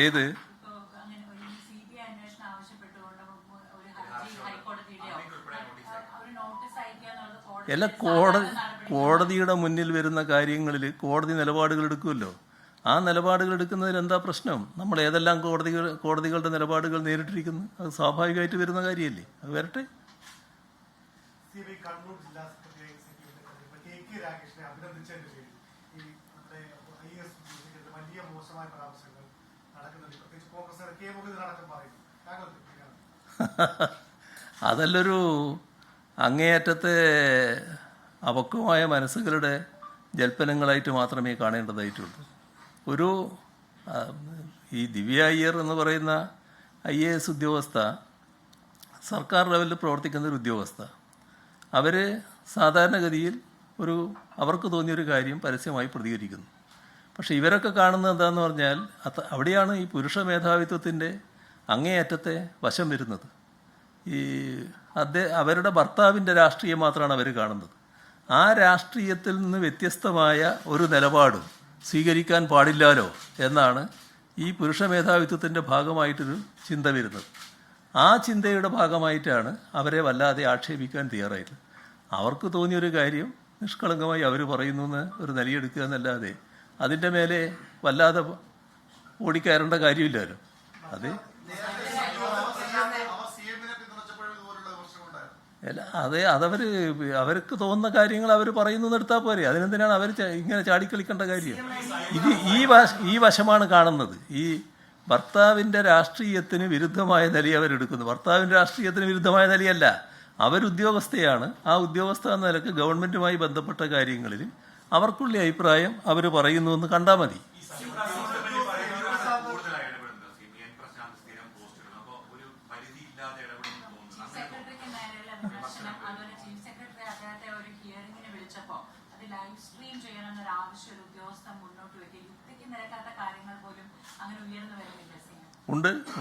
ഏത് എല്ലാ കോടതിയുടെ മുന്നിൽ വരുന്ന കാര്യങ്ങളിൽ കോടതി നിലപാടുകൾ എടുക്കുമല്ലോ. ആ നിലപാടുകൾ എടുക്കുന്നതിൽ എന്താ പ്രശ്നം? നമ്മൾ ഏതെല്ലാം കോടതികളുടെ നിലപാടുകൾ നേരിട്ടിരിക്കുന്നു, അത് സ്വാഭാവികമായിട്ട് വരുന്ന കാര്യമല്ലേ, അത് വരട്ടെ. അതല്ലൊരു അങ്ങേയറ്റത്തെ അപക്വമായ മനസ്സുകളുടെ ജൽപ്പനങ്ങളായിട്ട് മാത്രമേ കാണേണ്ടതായിട്ടുള്ളൂ. ഒരു ഈ ദിവ്യ അയ്യർ എന്ന് പറയുന്ന IAS ഉദ്യോഗസ്ഥ സർക്കാർ ലെവലിൽ പ്രവർത്തിക്കുന്ന ഒരു ഉദ്യോഗസ്ഥ. അവർ സാധാരണഗതിയിൽ അവർക്ക് തോന്നിയൊരു കാര്യം പരസ്യമായി പ്രതികരിക്കുന്നു. പക്ഷേ ഇവരൊക്കെ കാണുന്നത് എന്താണെന്ന് പറഞ്ഞാൽ അവിടെയാണ് ഈ പുരുഷ മേധാവിത്വത്തിൻ്റെ അങ്ങേയറ്റത്തെ വശം വരുന്നത്. അവരുടെ ഭർത്താവിൻ്റെ രാഷ്ട്രീയം മാത്രമാണ് അവർ കാണുന്നത്. ആ രാഷ്ട്രീയത്തിൽ നിന്ന് വ്യത്യസ്തമായ ഒരു നിലപാടും സ്വീകരിക്കാൻ പാടില്ലാലോ എന്നാണ് ഈ പുരുഷ മേധാവിത്വത്തിൻ്റെ ഭാഗമായിട്ടൊരു ചിന്ത വരുന്നത്. ആ ചിന്തയുടെ ഭാഗമായിട്ടാണ് അവരെ വല്ലാതെ ആക്ഷേപിക്കാൻ തയ്യാറായിട്ടുള്ളത്. അവർക്ക് തോന്നിയൊരു കാര്യം നിഷ്കളങ്കമായി അവർ പറയുന്നു എന്ന് ഒരു നിലയെടുക്കുക എന്നല്ലാതെ അതിൻ്റെ മേലെ വല്ലാതെ ഓടിക്കയറേണ്ട കാര്യമില്ലല്ലോ. അവർക്ക് തോന്നുന്ന കാര്യങ്ങൾ അവർ പറയുന്നത് എടുത്താൽ പോരെ. അതിനെന്തിനാണ് അവർ ഇങ്ങനെ ചാടിക്കളിക്കേണ്ട കാര്യം? ഈ വശമാണ് കാണുന്നത്. ഈ ഭർത്താവിൻ്റെ രാഷ്ട്രീയത്തിന് വിരുദ്ധമായ നില അവരെടുക്കുന്നു. ഭർത്താവിൻ്റെ രാഷ്ട്രീയത്തിന് വിരുദ്ധമായ നിലയല്ല, അവരുദ്യോഗസ്ഥയാണ്. ആ ഉദ്യോഗസ്ഥ എന്ന നിലക്ക് ഗവൺമെൻറ്റുമായി ബന്ധപ്പെട്ട കാര്യങ്ങളിൽ അവർക്കുള്ള അഭിപ്രായം അവർ പറയുന്നു എന്ന് കണ്ടാൽ മതി.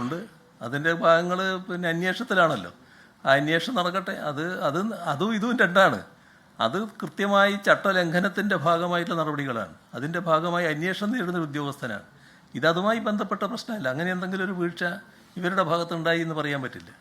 ഉണ്ട്. അതിൻ്റെ ഭാഗങ്ങൾ പിന്നെ അന്വേഷണത്തിലാണല്ലോ. ആ അന്വേഷണം നടക്കട്ടെ. അതും ഇതും രണ്ടാണ്. അത് കൃത്യമായി ചട്ടലംഘനത്തിൻ്റെ ഭാഗമായിട്ടുള്ള നടപടികളാണ്. അതിൻ്റെ ഭാഗമായി അന്വേഷണം നേരിടുന്ന ഉദ്യോഗസ്ഥനാണ്. ഇതുമായി ബന്ധപ്പെട്ട പ്രശ്നമല്ല. അങ്ങനെ എന്തെങ്കിലും ഒരു വീഴ്ച ഇവരുടെ ഭാഗത്തുണ്ടായി എന്ന് പറയാൻ പറ്റില്ല.